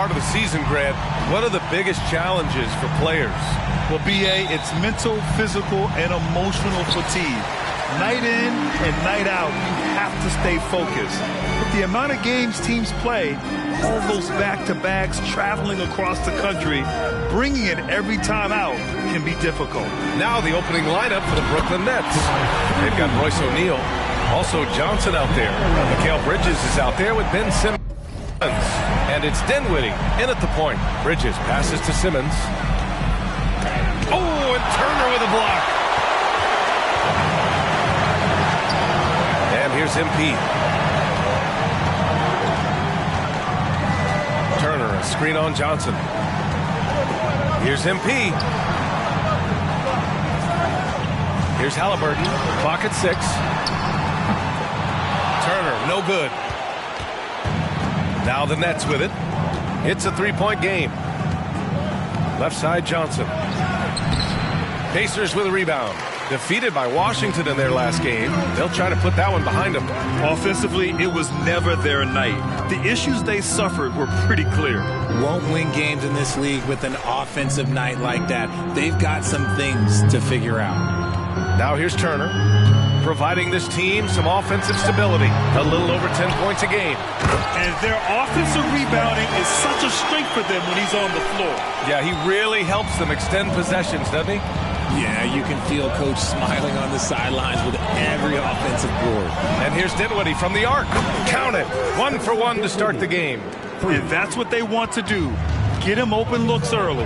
part of the season, Grant. What are the biggest challenges for players? Well, B.A., it's mental, physical, and emotional fatigue. Night in and night out, you have to stay focused. With the amount of games teams play, all those back-to-backs, traveling across the country, bringing it every time out can be difficult. Now the opening lineup for the Brooklyn Nets. They've got Royce O'Neal, also Johnson out there. Mikal Bridges is out there with Ben Simmons. And it's Dinwiddie in at the point. Bridges passes to Simmons. Oh, and Turner with a block. And here's MP. Turner, a screen on Johnson. Here's MP. Here's Halliburton. Clock at 6. Turner, no good. Now the Nets with it. It's a three-point game. Left side, Johnson. Pacers with a rebound. Defeated by Washington in their last game. They'll try to put that one behind them. Offensively, it was never their night. The issues they suffered were pretty clear. Won't win games in this league with an offensive night like that. They've got some things to figure out. Now here's Turner, providing this team some offensive stability. A little over 10 points a game. And their offensive rebounding is such a strength for them when he's on the floor. Yeah, he really helps them extend possessions, doesn't he? Yeah, you can feel Coach smiling on the sidelines with every offensive board. And here's Dinwiddie from the arc. Count it. 1 for 1 to start the game. And that's what they want to do. Get him open looks early.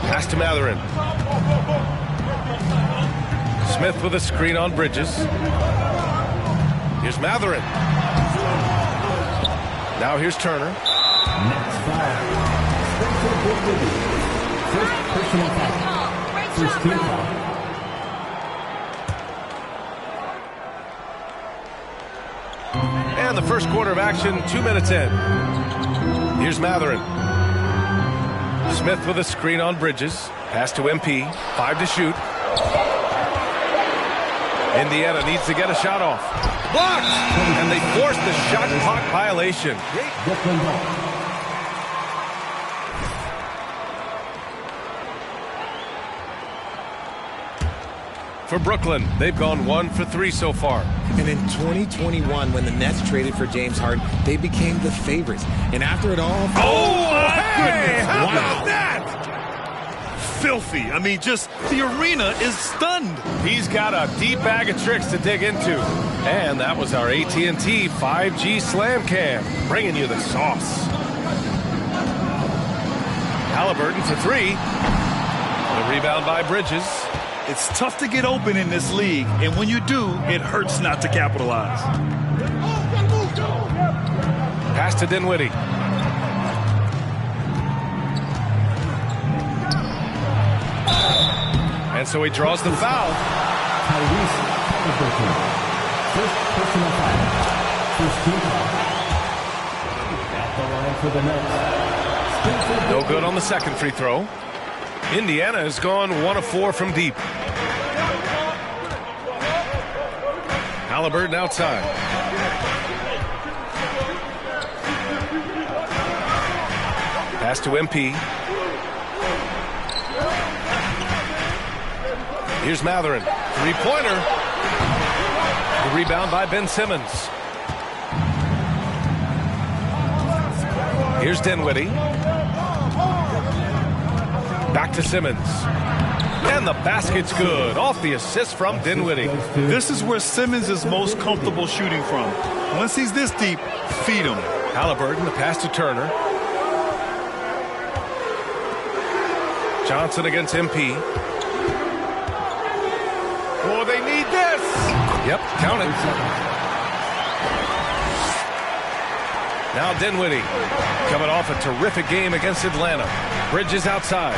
Pass to Mathurin. Smith with a screen on Bridges. Here's Mathurin. Now here's Turner. Next foul. First personal foul. First team foul. And the first quarter of action, 2 minutes in. Here's Mathurin. Smith with a screen on Bridges. Pass to MP. 5 to shoot. Indiana needs to get a shot off. Blocked! And they forced the shot clock violation. For Brooklyn, they've gone 1 for 3 so far. And in 2021, when the Nets traded for James Harden, they became the favorites. And after it all... Oh, hey! How about that? Filthy. I mean, just the arena is stunned. He's got a deep bag of tricks to dig into. And that was our AT&T 5G Slam Cam, bringing you the sauce. Halliburton for 3. The rebound by Bridges. It's tough to get open in this league, and when you do, it hurts not to capitalize. Pass to Dinwiddie. And so he draws the foul. Tyrese Halliburton. First personal foul. First team foul. At the line for the Nets. No good on the second free throw. Indiana has gone 1 of 4 from deep. Halliburton outside. Pass to MP. Here's Mathurin. 3-pointer. The rebound by Ben Simmons. Here's Dinwiddie. Back to Simmons. And the basket's good. Off the assist from Dinwiddie. This is where Simmons is most comfortable shooting from. Once he's this deep, feed him. Halliburton, the pass to Turner. Johnson against MP. Oh, they need this. Yep, count it. Now Dinwiddie coming off a terrific game against Atlanta. Bridges outside.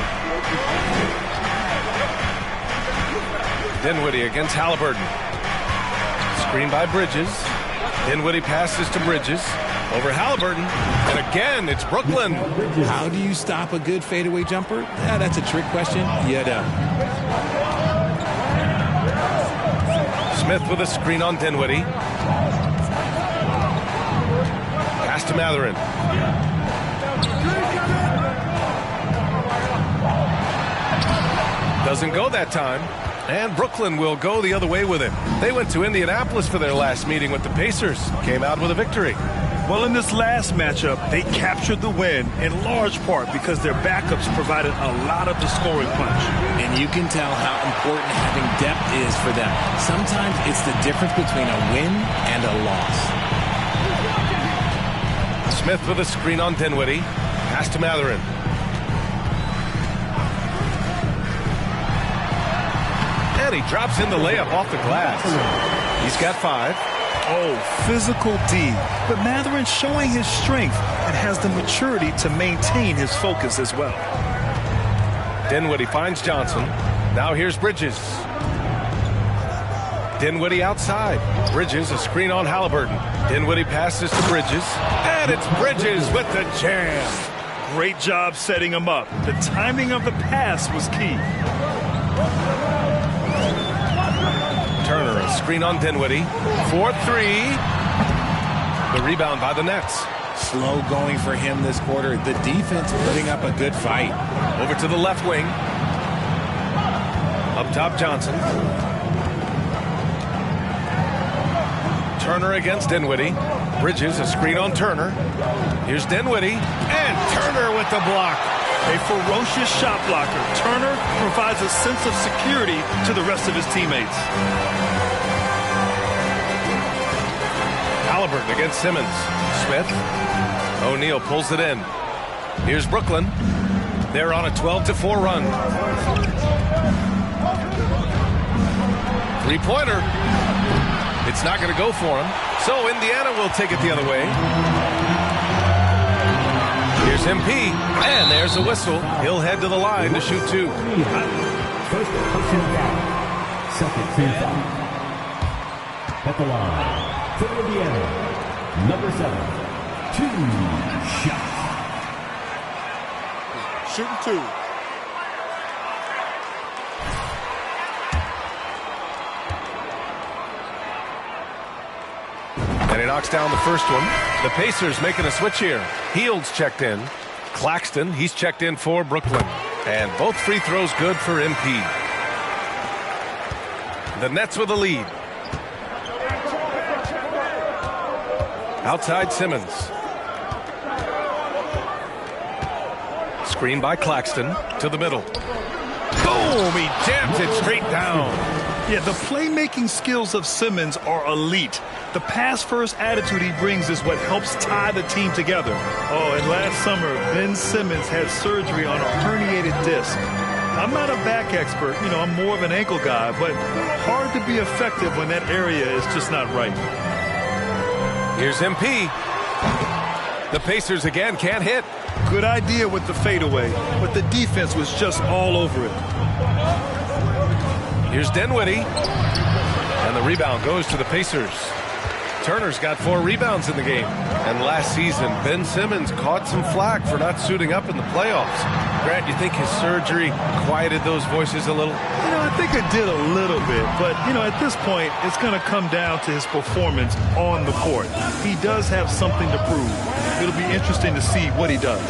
Dinwiddie against Halliburton. Screen by Bridges. Dinwiddie passes to Bridges. Over Halliburton. And again, it's Brooklyn. How do you stop a good fadeaway jumper? Yeah, that's a trick question. You don't. Smith with a screen on Dinwiddie. Pass to Mathurin. Doesn't go that time. And Brooklyn will go the other way with it. They went to Indianapolis for their last meeting with the Pacers. Came out with a victory. Well, in this last matchup, they captured the win in large part because their backups provided a lot of the scoring punch. And you can tell how important having depth is for them. Sometimes it's the difference between a win and a loss. Smith with a screen on Dinwiddie. Pass to Mathurin. And he drops in the layup off the glass. He's got 5. Oh, physical D. But Mathurin showing his strength and has the maturity to maintain his focus as well. Dinwiddie finds Johnson. Now here's Bridges. Dinwiddie outside. Bridges, a screen on Halliburton. Dinwiddie passes to Bridges. And it's Bridges with the jam. Great job setting him up. The timing of the pass was key. Turner, a screen on Dinwiddie. 4-3. The rebound by the Nets. Slow going for him this quarter. The defense putting up a good fight. Over to the left wing. Up top, Johnson. Turner against Dinwiddie. Bridges, a screen on Turner. Here's Dinwiddie. And Turner with the block. A ferocious shot blocker. Turner provides a sense of security to the rest of his teammates. Halliburton against Simmons. Smith. O'Neal pulls it in. Here's Brooklyn. They're on a 12-4 run. Three-pointer. It's not going to go for him. So Indiana will take it the other way. Here's MP, and there's a whistle. He'll head to the line to shoot 2. First personal foul. Second team foul. At the line, for Indiana, number 7, 2 shots. Shooting 2. And he knocks down the first one. The Pacers making a switch here. Heald's checked in. Claxton, he's checked in for Brooklyn. And both free throws good for MP. The Nets with the lead. Outside Simmons. Screen by Claxton to the middle. Boom! He jams it straight down. Yeah, the playmaking skills of Simmons are elite. The pass-first attitude he brings is what helps tie the team together. Oh, and last summer, Ben Simmons had surgery on a herniated disc. I'm not a back expert, I'm more of an ankle guy, but hard to be effective when that area is just not right. Here's MP. The Pacers again can't hit. Good idea with the fadeaway, but the defense was just all over it. Here's Dinwiddie. And the rebound goes to the Pacers. Turner's got 4 rebounds in the game. And last season, Ben Simmons caught some flack for not suiting up in the playoffs. Grant, you think his surgery quieted those voices a little? I think it did a little bit. But, at this point, it's going to come down to his performance on the court. He does have something to prove. It'll be interesting to see what he does.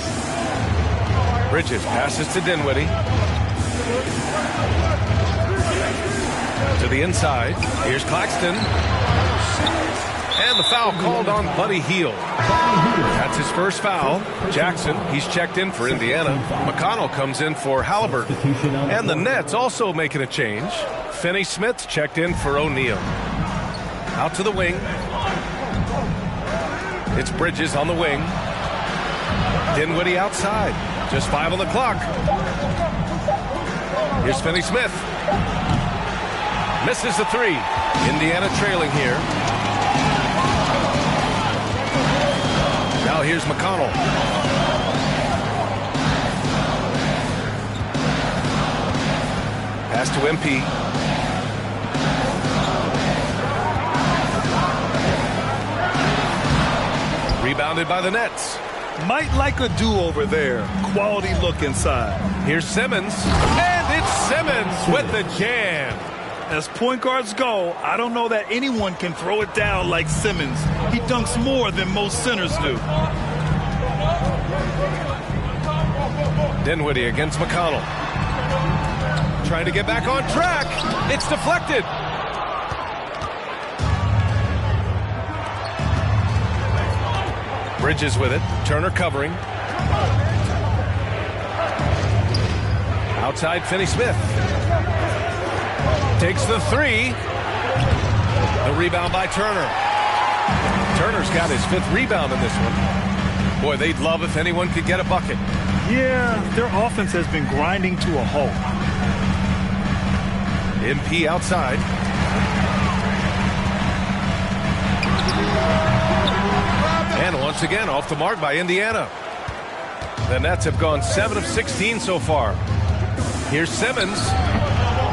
Bridges passes to Dinwiddie. To the inside. Here's Claxton. And the foul called on Buddy Hield. That's his first foul. Jackson, he's checked in for Indiana. McConnell comes in for Halliburton. And the Nets also making a change. Finney-Smith's checked in for O'Neal. Out to the wing. It's Bridges on the wing. Dinwiddie outside. Just 5 on the clock. Here's Finney-Smith. Misses the 3. Indiana trailing here. Now here's McConnell. Pass to MP. Rebounded by the Nets. Might like a do-over there. Quality look inside. Here's Simmons. And it's Simmons with the jam. As point guards go, I don't know that anyone can throw it down like Simmons. He dunks more than most centers do. Dinwiddie against McConnell. Trying to get back on track. It's deflected. Bridges with it. Turner covering. Outside, Finney-Smith. Takes the three. The rebound by Turner. Turner's got his 5th rebound in this one. Boy, they'd love if anyone could get a bucket. Yeah, their offense has been grinding to a halt. MP outside. And once again, off the mark by Indiana. The Nets have gone 7 of 16 so far. Here's Simmons.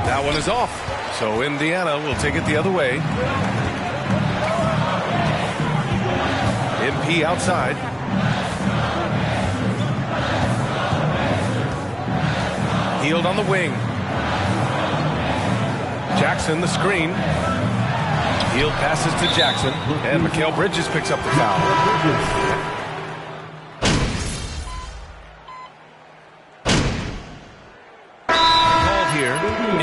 That one is off. So Indiana will take it the other way. MP outside. Hield on the wing. Jackson the screen. Hield passes to Jackson. And Mikal Bridges picks up the foul.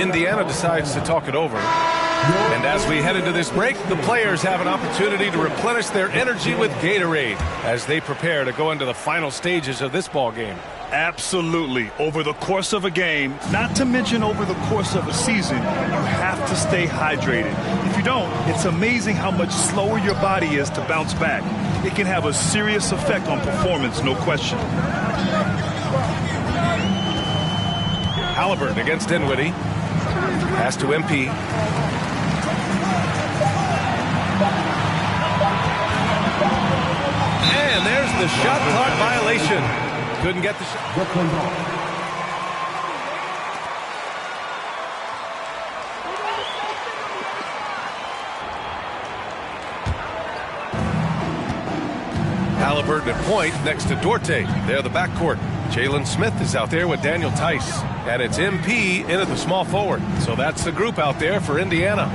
Indiana decides to talk it over. And as we head into this break, the players have an opportunity to replenish their energy with Gatorade as they prepare to go into the final stages of this ball game. Absolutely. Over the course of a game, not to mention over the course of a season, you have to stay hydrated. If you don't, it's amazing how much slower your body is to bounce back. It can have a serious effect on performance, no question. Halliburton against Dinwiddie. Pass to MP. And there's the shot clock violation. Couldn't get the shot. Brooklyn ball. Halliburton at point next to Duarte. They're the backcourt. Jalen Smith is out there with Daniel Tice. And it's MP in at the small forward. So that's the group out there for Indiana.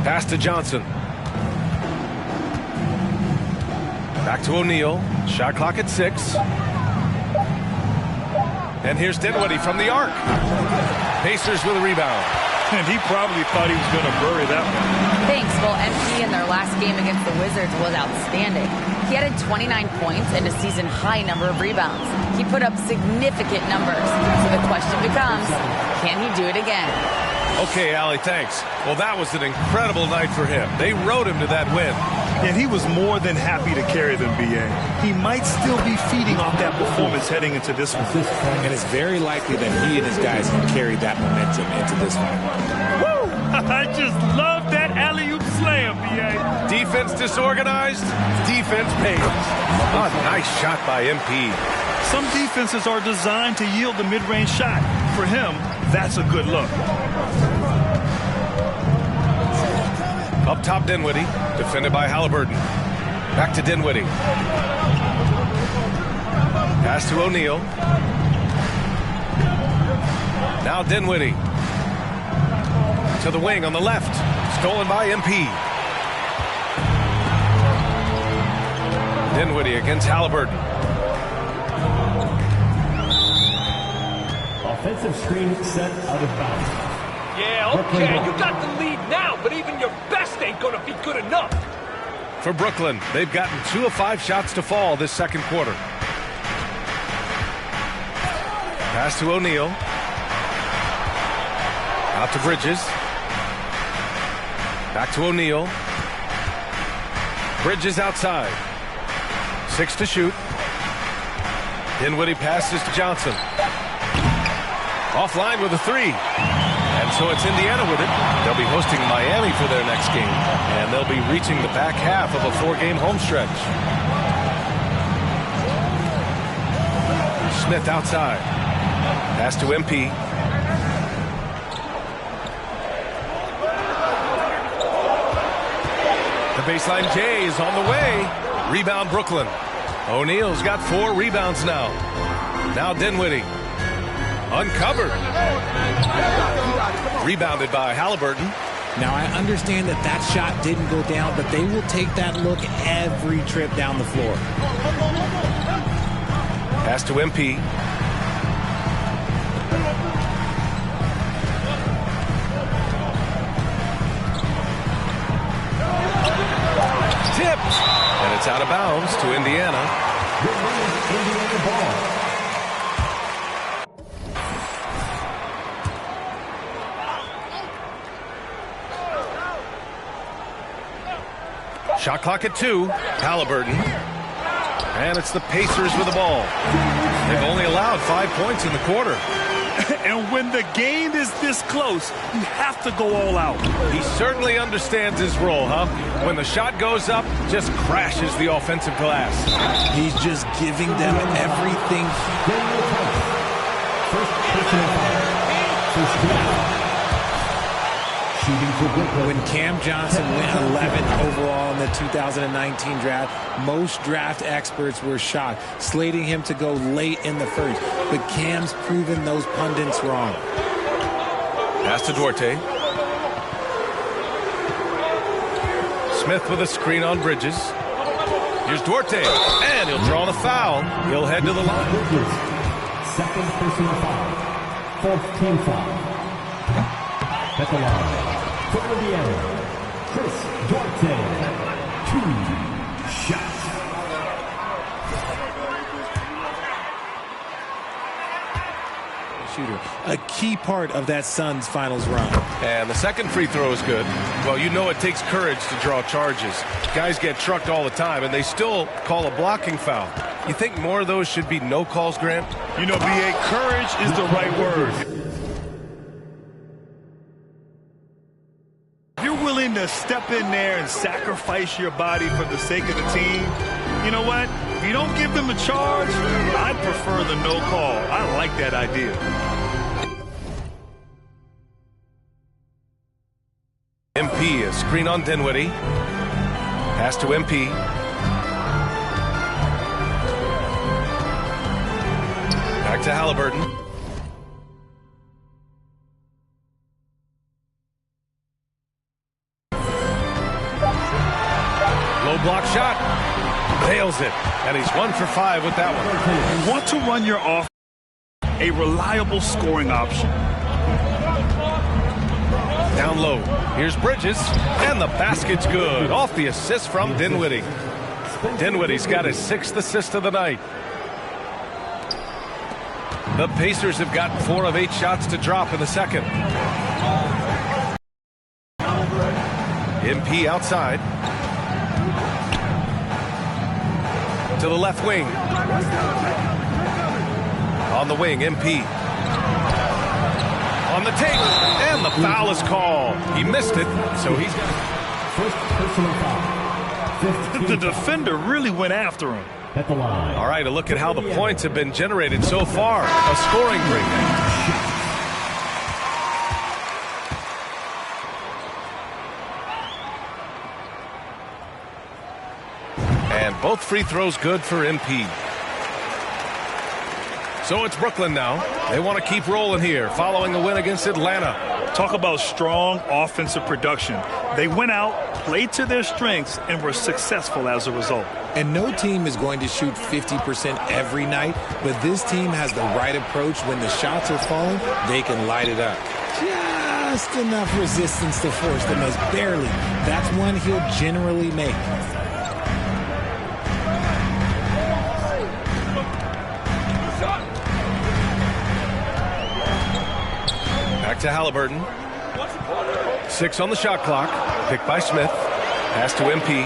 Pass to Johnson. Back to O'Neal. Shot clock at 6. And here's Dinwiddie from the arc. Pacers with a rebound. And he probably thought he was going to bury that one. Thanks. Well, MP in their last game against the Wizards was outstanding. He added 29 points and a season-high number of rebounds. He put up significant numbers. So the question becomes, can he do it again? Okay, Allie, thanks. Well, that was an incredible night for him. They rode him to that win. And he was more than happy to carry them, B.A. He might still be feeding off that performance heading into this one. And it's very likely that he and his guys can carry that momentum into this one. Woo! I just love that alley-oop slam, B.A. Defense disorganized, defense pays. A nice shot by MP. Some defenses are designed to yield the mid-range shot. For him, that's a good look. Up top, Dinwiddie, defended by Halliburton. Back to Dinwiddie. Pass to O'Neal. Now Dinwiddie. To the wing on the left. Stolen by MP. Dinwiddie against Halliburton. Offensive screen set out of bounds. Yeah, okay, you got the lead now, but even your best ain't gonna be good enough. For Brooklyn, they've gotten 2 of 5 shots to fall this second quarter. Pass to O'Neal. Out to Bridges. Back to O'Neal. Bridges outside. 6 to shoot. Dinwiddie passes to Johnson. Offline with a 3. And so it's Indiana with it. They'll be hosting Miami for their next game. And they'll be reaching the back half of a 4-game home stretch. Smith outside. Pass to MP. The baseline J is on the way. Rebound Brooklyn. O'Neal's got 4 rebounds now. Now Dinwiddie. Uncovered. Rebounded by Halliburton. Now, I understand that that shot didn't go down, but they will take that look every trip down the floor. Pass to MP. Tipped. And it's out of bounds to Indiana. Indiana ball. Shot clock at 2. Halliburton. And it's the Pacers with the ball. They've only allowed 5 points in the quarter. And when the game is this close, you have to go all out. He certainly understands his role, huh? When the shot goes up, just crashes the offensive glass. He's just giving them everything. First personal foul. First down. Shooting for Brooklyn. When Cam Johnson went 11th overall in the 2019 draft, most draft experts were shocked, slating him to go late in the first. But Cam's proven those pundits wrong. Pass to Duarte. Smith with a screen on Bridges. Here's Duarte, and he'll draw the foul. He'll head to the line. Bridges. Second personal foul. Fourth team foul. At the line. For Indiana, Chris Duarte, 2 shots. Shooter, a key part of that Suns finals run. And the second free throw is good. Well, you know it takes courage to draw charges. Guys get trucked all the time, and they still call a blocking foul. You think more of those should be no calls, Grant? You know, B.A., courage is the right word. Willing to step in there and sacrifice your body for the sake of the team, you know what? If you don't give them a charge, I'd prefer the no call. I like that idea. MP, a screen on Dinwiddie. Pass to MP. Back to Halliburton. Block shot, nails it, and he's 1 for 5 with that one. You want to run your offense, a reliable scoring option. Down low, here's Bridges, and the basket's good, off the assist from Dinwiddie. Dinwiddie's got his 6th assist of the night. The Pacers have gotten 4 of 8 shots to drop in the second. MP outside. To the left wing. On the wing, MP. On the take, and the foul is called. He missed it, so he's got First personal foul. The defender really went after him. At the line. All right, a look at how the points have been generated so far. A scoring breakdown. And both free throws good for MP. So it's Brooklyn now. They want to keep rolling here following a win against Atlanta. Talk about strong offensive production. They went out, played to their strengths, and were successful as a result. And no team is going to shoot 50% every night, but this team has the right approach. When the shots are falling, they can light it up. Just enough resistance to force the miss, barely. That's one he'll generally make. Back to Halliburton. 6 on the shot clock. Picked by Smith. Pass to MP.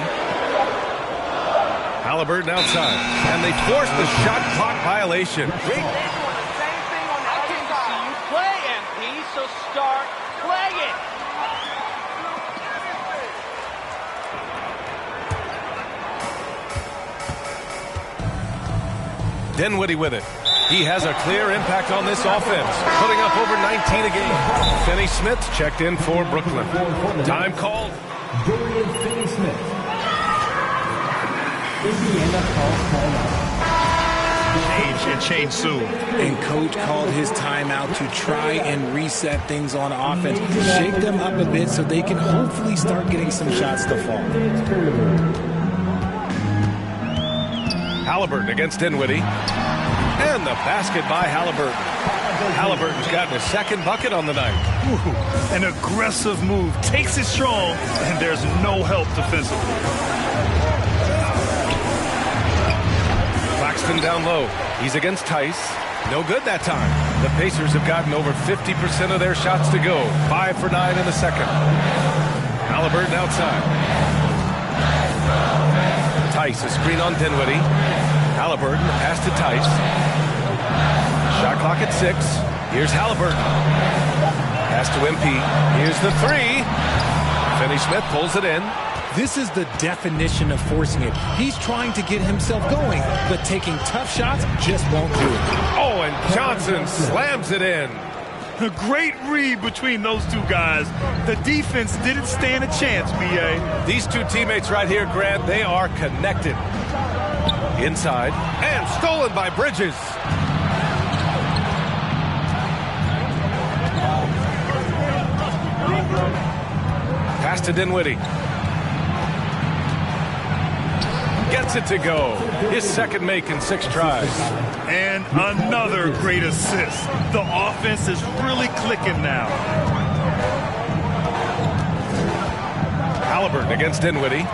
Halliburton outside. And they force the shot clock violation. Same thing on the other side. You play, MP, so start playing. Dinwiddie with it. He has a clear impact on this offense, putting up over 19 a game. Finney Smith checked in for Brooklyn. Time called. Dorian Finney-Smith. Indiana calls timeout. and change soon. And coach called his timeout to try and reset things on offense, shake them up a bit so they can hopefully start getting some shots to fall. Halliburton against Dinwiddie. And the basket by Halliburton. Halliburton's gotten his second bucket on the night. Ooh, an aggressive move. Takes it strong, and there's no help defensively. Claxton down low. He's against Tice. No good that time. The Pacers have gotten over 50% of their shots to go. 5 for 9 in the second. Halliburton outside. Tice, a screen on Dinwiddie. Halliburton, pass to Tice. Shot clock at 6. Here's Halliburton. Pass to MP. Here's the 3. Finney-Smith pulls it in. This is the definition of forcing it. He's trying to get himself going, but taking tough shots just won't do it. Oh, and Johnson slams it in. A great read between those two guys. The defense didn't stand a chance, B.A. These two teammates right here, Grant, they are connected. Inside, and stolen by Bridges. Pass to Dinwiddie. Gets it to go. His second make in 6 tries. And another great assist. The offense is really clicking now. Halliburton against Dinwiddie.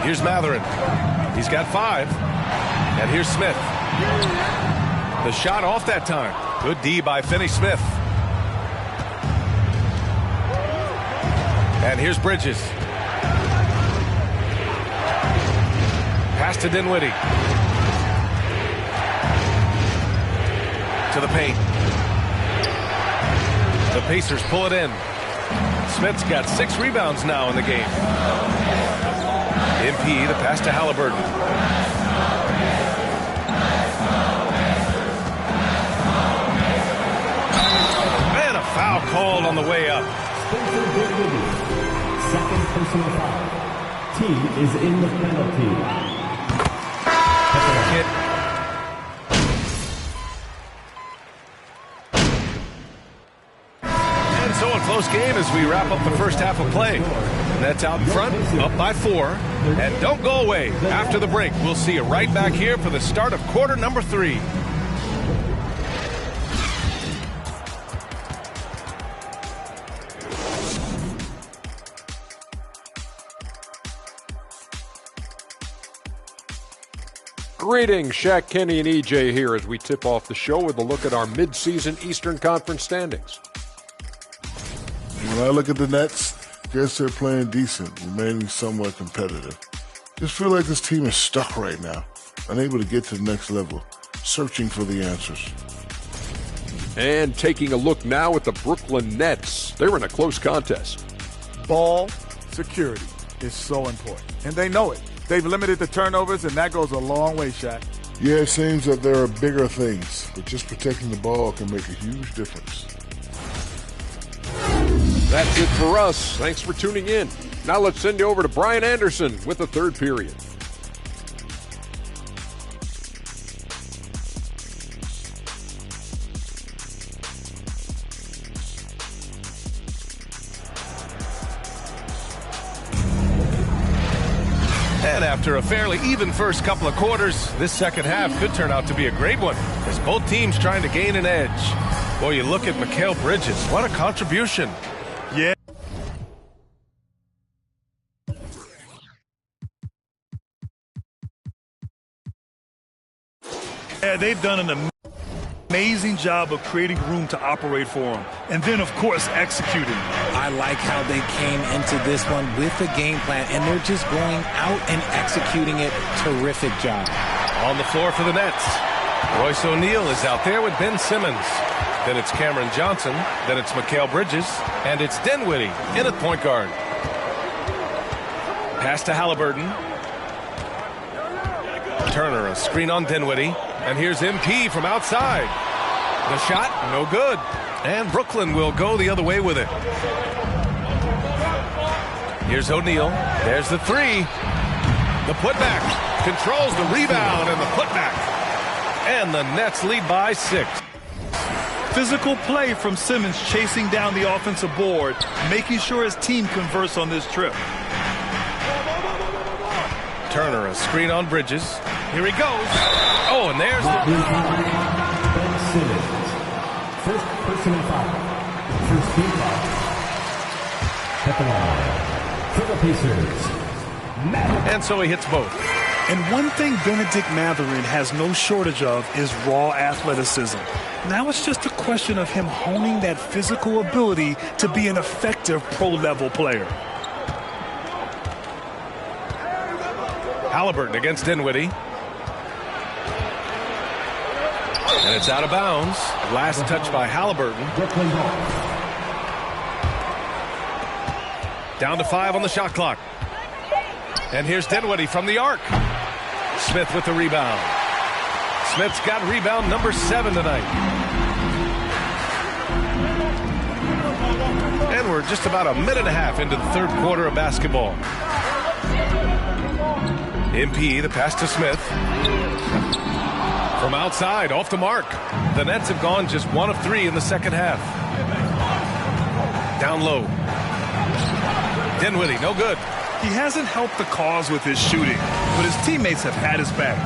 Here's Mathurin. He's got 5. And here's Smith. The shot off that time. Good D by Finney-Smith. And here's Bridges. Pass to Dinwiddie. To the paint. The Pacers pull it in. Smith's got 6 rebounds now in the game. MP, the pass to Halliburton. And a foul called on the way up. Second personal foul. Team is in the penalty. And so a close game as we wrap up the first half of play. Nets out in front, up by 4. And don't go away. After the break, we'll see you right back here for the start of quarter number 3. Greetings, Shaq, Kenny, and EJ here as we tip off the show with a look at our midseason Eastern Conference standings. When I look at the Nets, guess they're playing decent, remaining somewhat competitive. Just feel like this team is stuck right now, unable to get to the next level, searching for the answers. And taking a look now at the Brooklyn Nets. They're in a close contest. Ball security is so important, and they know it. They've limited the turnovers, and that goes a long way, Shaq. Yeah, it seems that there are bigger things, but just protecting the ball can make a huge difference. That's it for us. Thanks for tuning in. Now let's send you over to Brian Anderson with the third period. And after a fairly even first couple of quarters, this second half could turn out to be a great one as both teams trying to gain an edge. Boy, you look at Mikal Bridges. What a contribution. Yeah. Yeah, they've done an amazing job of creating room to operate for him. And then, of course, executing. I like how they came into this one with a game plan, and they're just going out and executing it. Terrific job. On the floor for the Nets, Royce O'Neal is out there with Ben Simmons. Then it's Cameron Johnson. Then it's Mikal Bridges. And it's Dinwiddie in at point guard. Pass to Halliburton. Turner, a screen on Dinwiddie. And here's MP from outside. The shot, no good. And Brooklyn will go the other way with it. Here's O'Neal. There's the 3. The putback. controls the rebound and the putback. And the Nets lead by 6. Physical play from Simmons chasing down the offensive board, making sure his team converts on this trip. Turner, a screen on Bridges. Here he goes. Oh, and there's the... Ben Simmons. First personal foul. First team foul. At the line. For the Pacers. And so he hits both. And one thing Benedict Mathurin has no shortage of is raw athleticism. Now it's just a question of him honing that physical ability to be an effective pro-level player. Halliburton against Dinwiddie. And it's out of bounds. Last touch by Halliburton. Down to 5 on the shot clock. And here's Dinwiddie from the arc. Smith with the rebound. Smith's got rebound number 7 tonight. And we're just about a minute and a half into the third quarter of basketball. MP, the pass to Smith. From outside, off the mark. The Nets have gone just 1 of 3 in the second half. Down low. Dinwiddie, no good. He hasn't helped the cause with his shooting, but his teammates have had his back.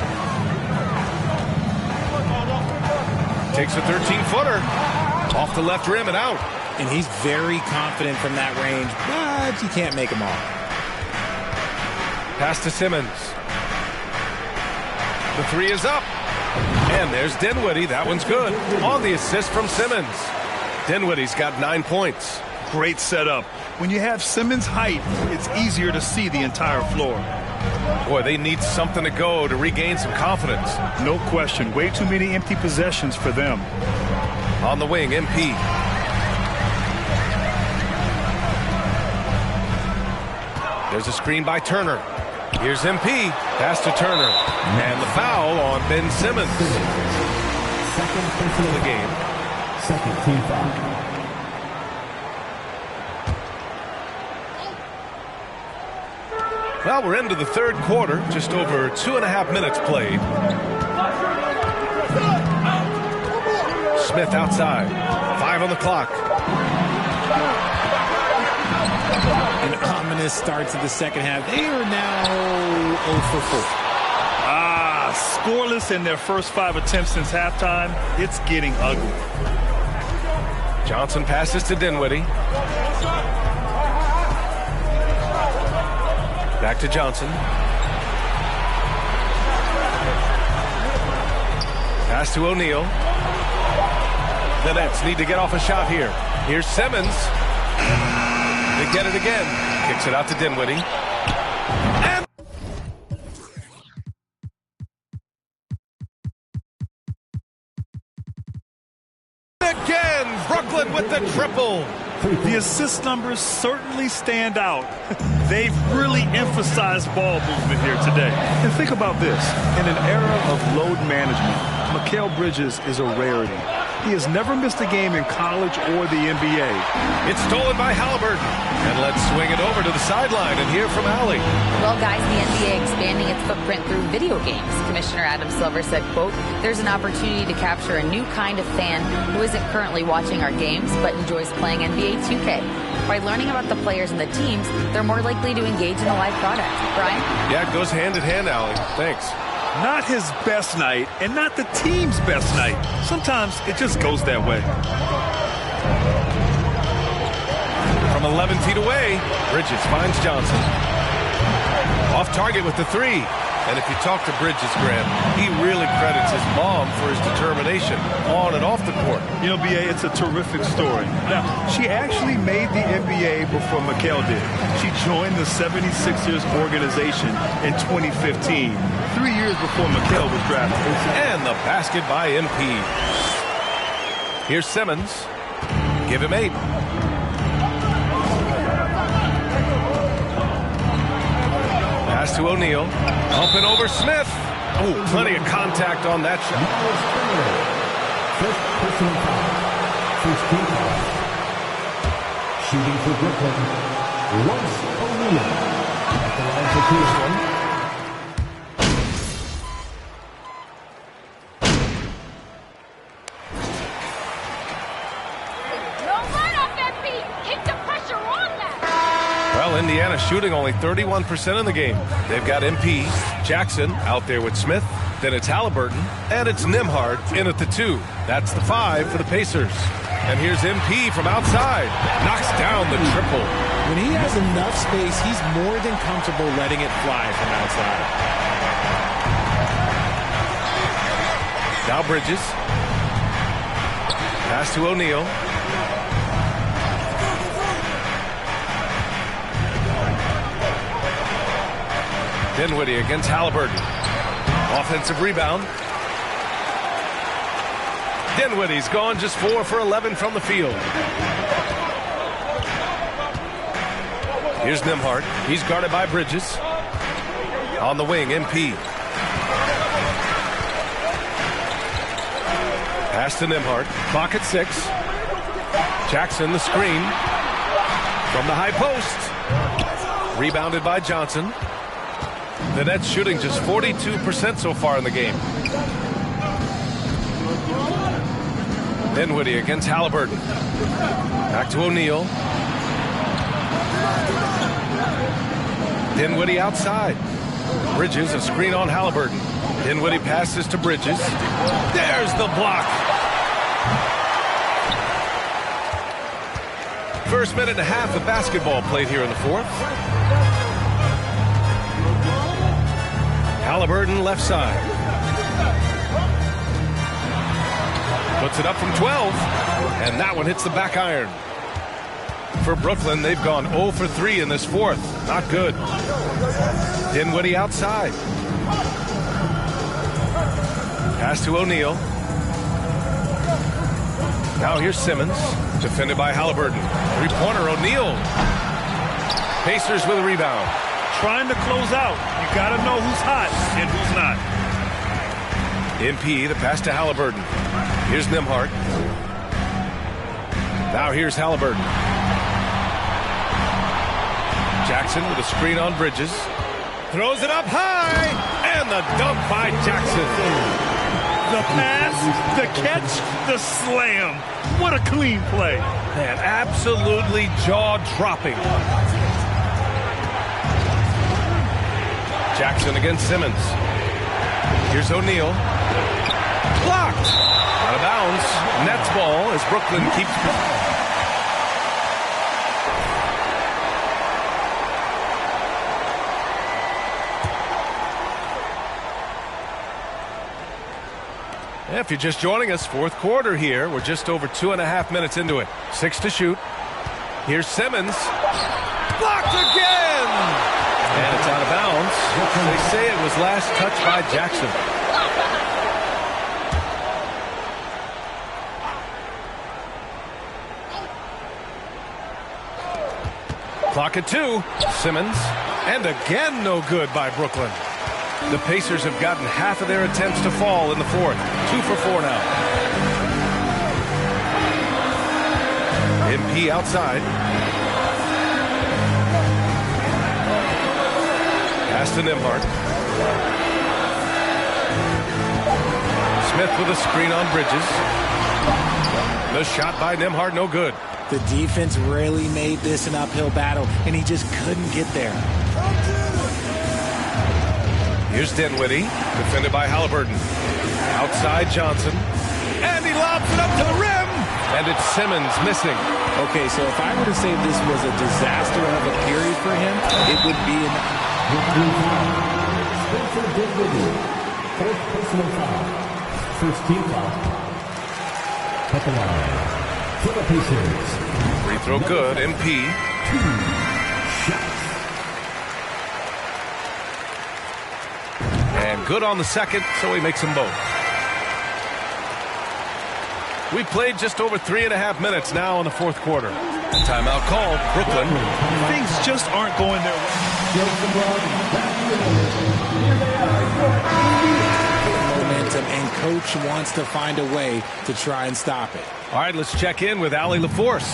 Takes a 13-footer. Off the left rim and out. And he's very confident from that range, but you can't make him all. Pass to Simmons. The 3 is up. And there's Dinwiddie. That one's good. On the assist from Simmons. Dinwiddie's got 9 points. Great setup. When you have Simmons' height, it's easier to see the entire floor. Boy, they need something to go to regain some confidence. No question. Way too many empty possessions for them. On the wing, MP. There's a screen by Turner. Here's MP. Pass to Turner. And the foul on Ben Simmons. Second personal The game. Second team foul. Well, we're into the third quarter. Just over 2.5 minutes played. Smith outside. 5 on the clock. An ominous start to the second half. They are now 0 for 4. Scoreless in their first 5 attempts since halftime. It's getting ugly. Johnson passes to Dinwiddie. Back to Johnson. Pass to O'Neal. The Nets need to get off a shot here. Here's Simmons. They get it again. Kicks it out to Dinwiddie. And again, Brooklyn with the triple. The assist numbers certainly stand out. They've really emphasized ball movement here today. And think about this. In an era of load management, Mikal Bridges is a rarity. He has never missed a game in college or the NBA. It's stolen by Halliburton. And let's swing it over to the sideline and hear from Allie. Well, guys, the NBA expanding its footprint through video games. Commissioner Adam Silver said, quote, "There's an opportunity to capture a new kind of fan who isn't currently watching our games but enjoys playing NBA 2K. By learning about the players and the teams, they're more likely to engage in the live product." Brian? Yeah, it goes hand in hand, Allie. Thanks. Not his best night and not the team's best night. Sometimes it just goes that way. From 11 feet away, Bridges finds Johnson. Off target with the 3. And if you talk to Bridges, Grant, he really credits his mom for his determination on and off the court. You know, B.A., it's a terrific story. Now, she actually made the NBA before Mikal did. She joined the 76ers organization in 2015, 3 years before Mikal was drafted. And the basket by MP. Here's Simmons. Give him 8. Pass to O'Neal. Up and over Smith. Oh, plenty of contact on that shot. First personal foul. First team foul. Shooting for Brooklyn. Royce O'Neal. At the line for Indiana shooting only 31% in the game. They've got MP, Jackson out there with Smith. Then it's Halliburton, and it's Nembhard in at the 2. That's the 5 for the Pacers. And here's MP from outside. Knocks down the triple. When he has enough space, he's more than comfortable letting it fly from outside. Now Bridges. Pass to O'Neal. Dinwiddie against Halliburton. Offensive rebound. Dinwiddie's gone just 4 for 11 from the field. Here's Nembhard. He's guarded by Bridges. On the wing, MP. Pass to Nembhard. Clock at 6. Jackson the screen. From the high post. Rebounded by Johnson. The Nets shooting just 42% so far in the game. Dinwiddie against Halliburton. Back to O'Neal. Dinwiddie outside. Bridges, a screen on Halliburton. Dinwiddie passes to Bridges. There's the block. First minute and a half of basketball played here in the fourth. Halliburton left side. Puts it up from 12. And that one hits the back iron. For Brooklyn, they've gone 0 for 3 in this fourth. Not good. Dinwiddie outside. Pass to O'Neal. Now here's Simmons. Defended by Halliburton. Three-pointer, O'Neal. Pacers with a rebound. Trying to close out. You got to know who's hot and who's not. MP, the pass to Halliburton. Here's Nembhard. Now here's Halliburton. Jackson with a screen on Bridges. Throws it up high. And the dunk by Jackson. The pass, the catch, the slam. What a clean play. Man, absolutely jaw-dropping. Jackson against Simmons. Here's O'Neal. Blocked. Out of bounds. Nets ball as Brooklyn keeps... If you're just joining us, fourth quarter here. We're just over 2.5 minutes into it. 6 to shoot. Here's Simmons. Blocked again! And it's out of bounds. They say it was last touched by Jackson. Clock at 2. Simmons. And again no good by Brooklyn. The Pacers have gotten half of their attempts to fall in the fourth. 2 for 4 now. MP outside. Pass to Nembhard. Smith with a screen on Bridges. The shot by Nembhard, no good. The defense really made this an uphill battle, and he just couldn't get there. Here's Dinwiddie, defended by Halliburton. Outside Johnson. And he lobs it up to the rim. And it's Simmons missing. Okay, so if I were to say this was a disaster of a period for him, it would be an... Spencer Dinwiddie, first personal foul. First team foul. At the line for the Pacers. Free throw good, MP. 2 shots. And good on the second, so he makes them both. We played just over 3.5 minutes now in the fourth quarter. Timeout called. Brooklyn. Things just aren't going their way. Momentum, and coach wants to find a way to try and stop it. All right, let's check in with Allie LaForce.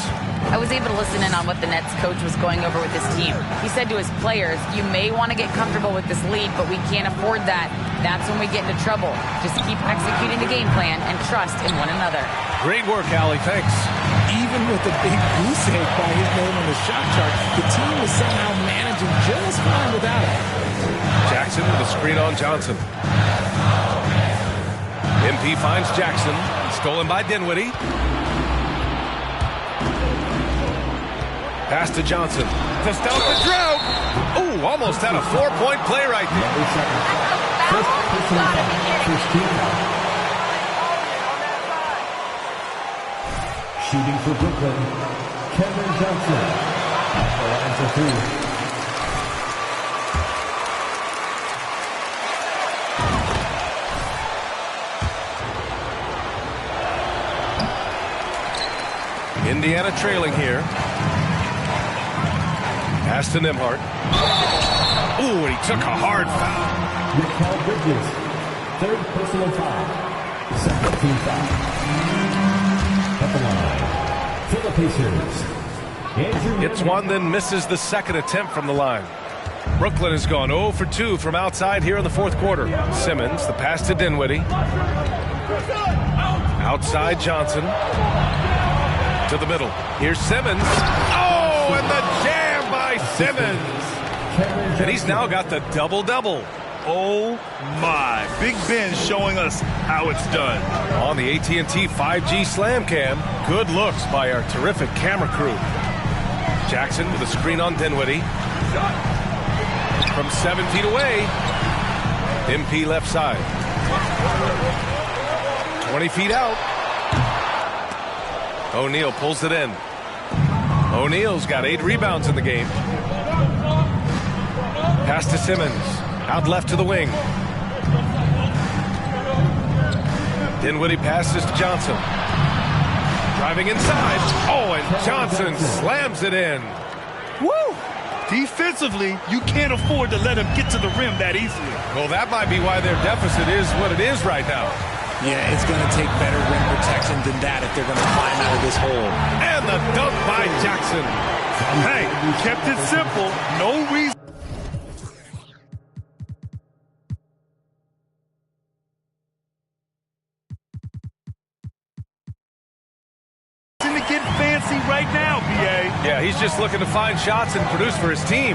I was able to listen in on what the Nets coach was going over with his team. He said to his players, you may want to get comfortable with this lead, but we can't afford that. That's when we get into trouble. Just keep executing the game plan and trust in one another. Great work, Allie. Thanks. Even with the big goose egg by his name on the shot chart, the team is somehow managing just fine without it. Jackson with a screen on Johnson. MP finds Jackson. Stolen by Dinwiddie. Pass to Johnson. To stop the drought. Ooh, almost had a 4-point play right there. Shooting for Brooklyn, Kevin Johnson. Off the line for 3. Indiana trailing here. Pass to Nembhard. Ooh, and he took a hard foul. Mikal Bridges, third personal foul. Second team foul. At the line, for the Pacers, Andrew Hits one, then misses the second attempt from the line. Brooklyn has gone 0 for 2 from outside here in the fourth quarter. Simmons, the pass to Dinwiddie. Outside Johnson. To the middle. Here's Simmons. Oh, and the jam by Simmons. And he's now got the double-double. Oh, my. Big Ben showing us how it's done. On the AT&T 5G Slam Cam, good looks by our terrific camera crew. Jackson with a screen on Dinwiddie. From 7 feet away. MP left side. 20 feet out. O'Neal pulls it in. O'Neal's got 8 rebounds in the game. Pass to Simmons. Out left to the wing. Dinwiddie passes to Johnson. Driving inside. Oh, and Johnson slams it in. Woo! Defensively, you can't afford to let him get to the rim that easily. Well, that might be why their deficit is what it is right now. Yeah, it's going to take better rim protection than that if they're going to climb out of this hole. And the dunk by Jackson. Hey, kept it simple. No reason to get fancy right now, BA. Yeah, he's just looking to find shots and produce for his team.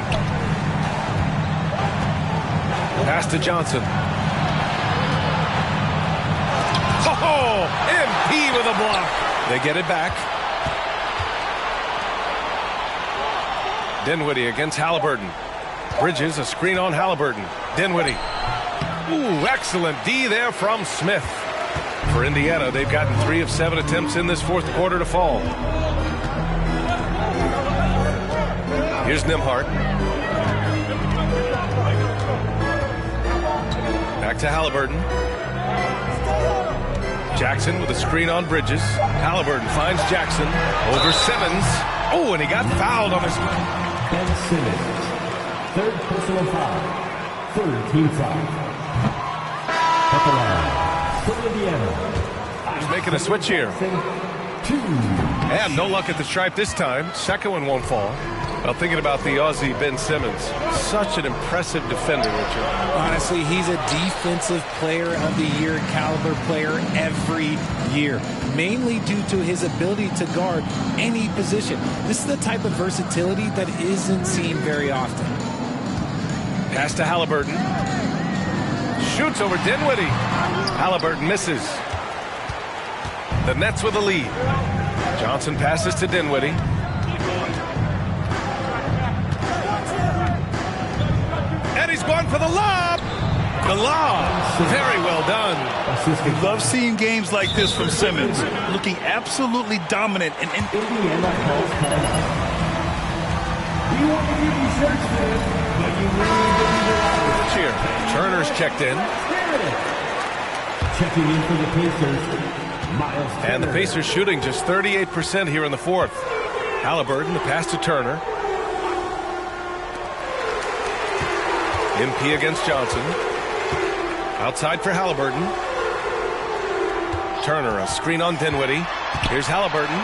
Pass to Johnson. Oh, MP with a block. They get it back. Dinwiddie against Halliburton. Bridges, a screen on Halliburton. Dinwiddie. Ooh, excellent D there from Smith. For Indiana, they've gotten 3 of 7 attempts in this fourth quarter to fall. Here's Nembhard. Back to Halliburton. Jackson with a screen on Bridges. Halliburton finds Jackson over Simmons. Oh, and he got fouled on his... Ben Simmons, third personal foul, third team foul. At the line, for Indiana. He's making a switch here. 2. And no luck at the stripe this time. Second one won't fall. Well, thinking about the Aussie Ben Simmons, such an impressive defender, Richard. Honestly, he's a defensive player of the year caliber player every year, mainly due to his ability to guard any position. This is the type of versatility that isn't seen very often. Pass to Halliburton. Shoots over Dinwiddie. Halliburton misses. The Nets with the lead. Johnson passes to Dinwiddie. And he's going for the lob. The lob. Very well done. Love seeing games like this from Simmons. Looking absolutely dominant. And Indiana calls timeout. We want to give you shirts, man, but you really didn't get out. Cheer. Turner's checked in. Checking in for the Pacers, Miles Turner. And the Pacers shooting just 38% here in the fourth. Halliburton, the pass to Turner. MP against Johnson. Outside for Halliburton. Turner, a screen on Dinwiddie. Here's Halliburton.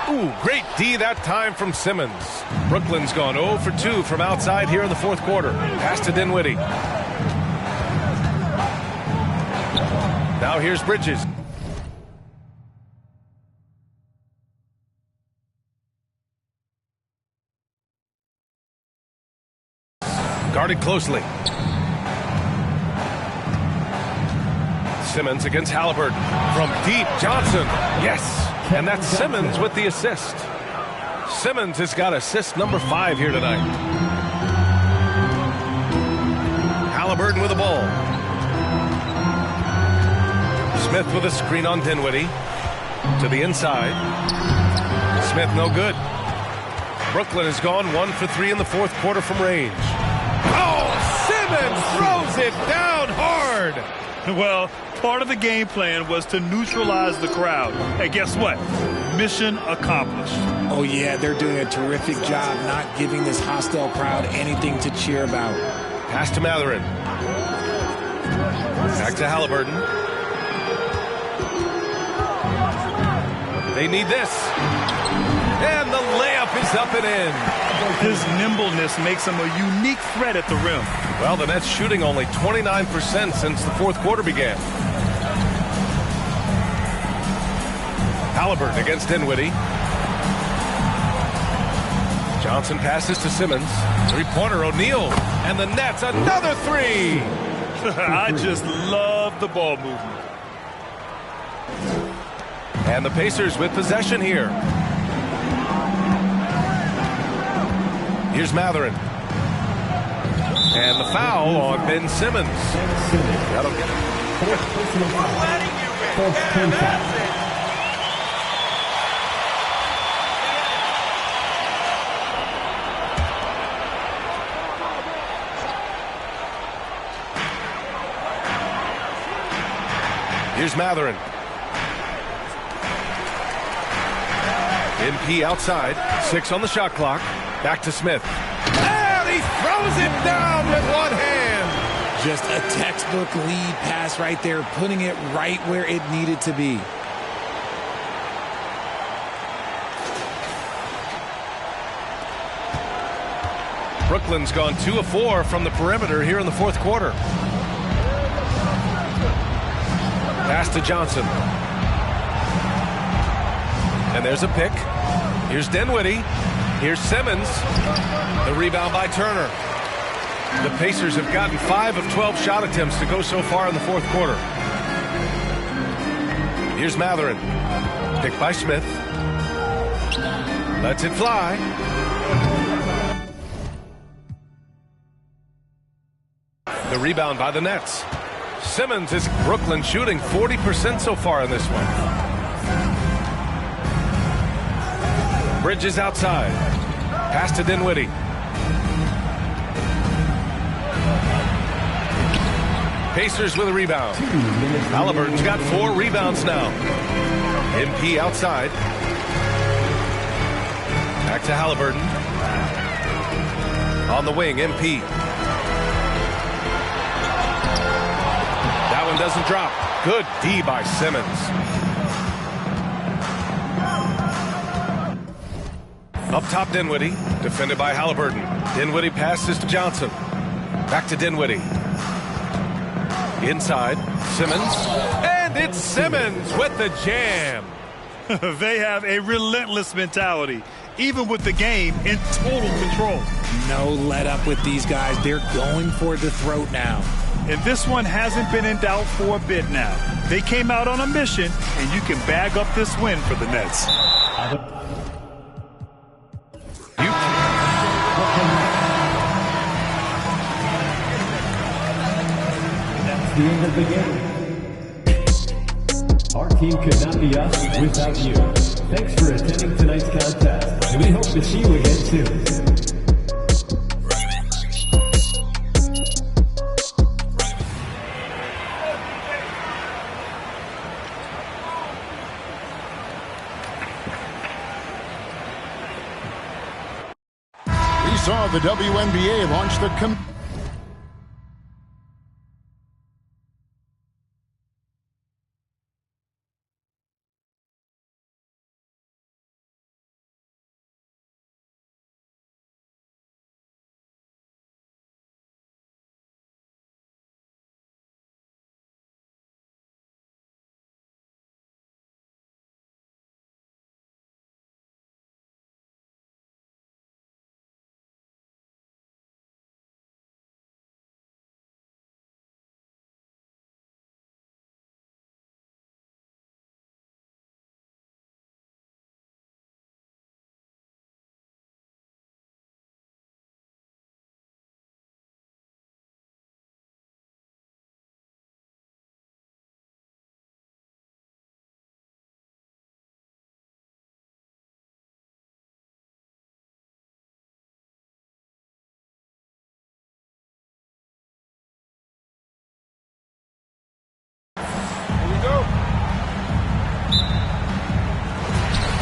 Ooh, great D that time from Simmons. Brooklyn's gone 0 for 2 from outside here in the fourth quarter. Pass to Dinwiddie. Now here's Bridges. Guarded closely. Simmons against Halliburton. From deep, Johnson. Yes. And that's Simmons with the assist. Simmons has got assist number 5 here tonight. Halliburton with the ball. Smith with a screen on Dinwiddie. To the inside. Smith no good. Brooklyn has gone 1 for 3 in the fourth quarter from range. Oh, Simmons throws it down hard. Well, part of the game plan was to neutralize the crowd. And guess what? Mission accomplished. Oh, yeah, they're doing a terrific job not giving this hostile crowd anything to cheer about. Pass to Mathurin. Back to Halliburton. They need this. And the layup is up and in. His nimbleness makes him a unique threat at the rim. Well, the Nets shooting only 29% since the fourth quarter began. Halliburton against Dinwiddie. Johnson passes to Simmons. Three-pointer, O'Neal. And the Nets, another three. I just love the ball movement. And the Pacers with possession here. Here's Mathurin. And the foul on Ben Simmons. That'll get it. Here's Mathurin. MP outside. 6 on the shot clock. Back to Smith. And he throws it down with one hand. Just a textbook lead pass right there, putting it right where it needed to be. Brooklyn's gone 2 of 4 from the perimeter here in the fourth quarter. Pass to Johnson. And there's a pick. Here's Dinwiddie. Here's Simmons. The rebound by Turner. The Pacers have gotten 5 of 12 shot attempts to go so far in the fourth quarter. Here's Mathurin. Picked by Smith. Lets it fly. The rebound by the Nets. Simmons is Brooklyn shooting 40% so far in this one. Bridges outside. Pass to Dinwiddie. Pacers with a rebound. Halliburton's got 4 rebounds now. MP outside. Back to Halliburton. On the wing, MP. That one doesn't drop. Good D by Simmons. Up top, Dinwiddie. Defended by Halliburton. Dinwiddie passes to Johnson. Back to Dinwiddie. Inside, Simmons. And it's Simmons with the jam. They have a relentless mentality, even with the game in total control. No let up with these guys. They're going for the throat now. And this one hasn't been in doubt for a bit now. They came out on a mission, and you can bag up this win for the Nets. The end of the game. Our team could not be us without you. Thanks for attending tonight's contest, and we hope to see you again soon. We saw the WNBA launch the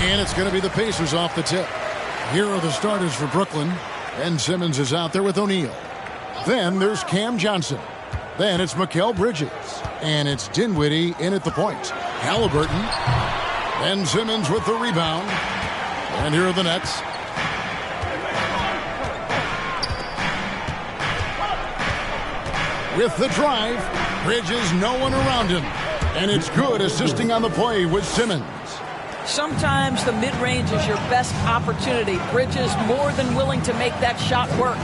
And it's going to be the Pacers off the tip. Here are the starters for Brooklyn. Ben Simmons is out there with O'Neal. Then there's Cam Johnson. Then it's Mikal Bridges. And it's Dinwiddie in at the point. Halliburton. Ben Simmons with the rebound. And here are the Nets. With the drive, Bridges, no one around him. And it's good, assisting on the play with Simmons. Sometimes the mid-range is your best opportunity. Bridges more than willing to make that shot work.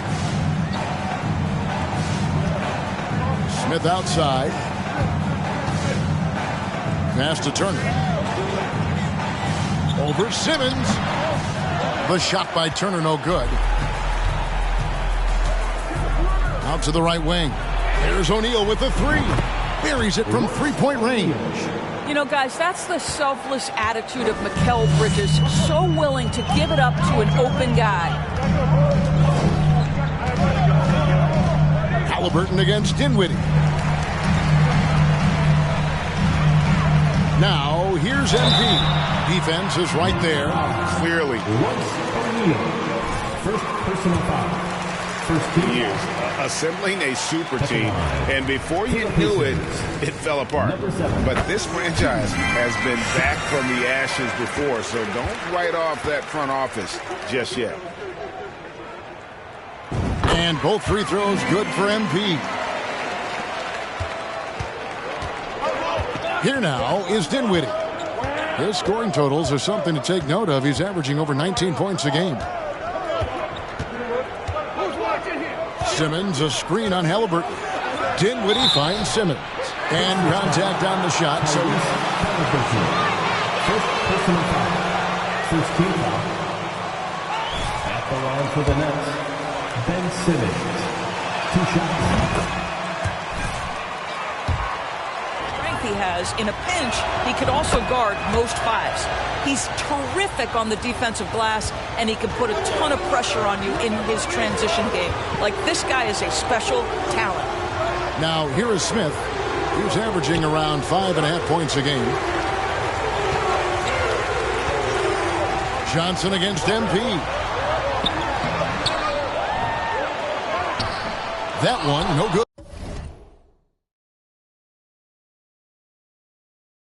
Smith outside. Pass to Turner. Over Simmons. The shot by Turner, no good. Out to the right wing. There's O'Neal with the three. Buries it from three-point range. You know, guys, that's the selfless attitude of Mikal Bridges. So willing to give it up to an open guy. Halliburton against Dinwiddie. Now, here's MP. Defense is right there. Clearly. First personal foul. First team. Years assembling a super team, and before you knew it, it fell apart. But this franchise has been back from the ashes before, so don't write off that front office just yet. And both free throws good for MP. Here now is Dinwiddie. His scoring totals are something to take note of. He's averaging over 19 points a game. Simmons, a screen on Halliburton. Dinwiddie finds Simmons. And contact on the shot. So First personal foul. First team foul. At the line for the Nets, Ben Simmons. 2 shots. Strength he has. In a pinch, he could also guard most fives. He's terrific on the defensive glass, and he can put a ton of pressure on you in his transition game. Like, this guy is a special talent. now here is Smith, who's averaging around 5.5 points a game. Johnson against MP. That one, no good.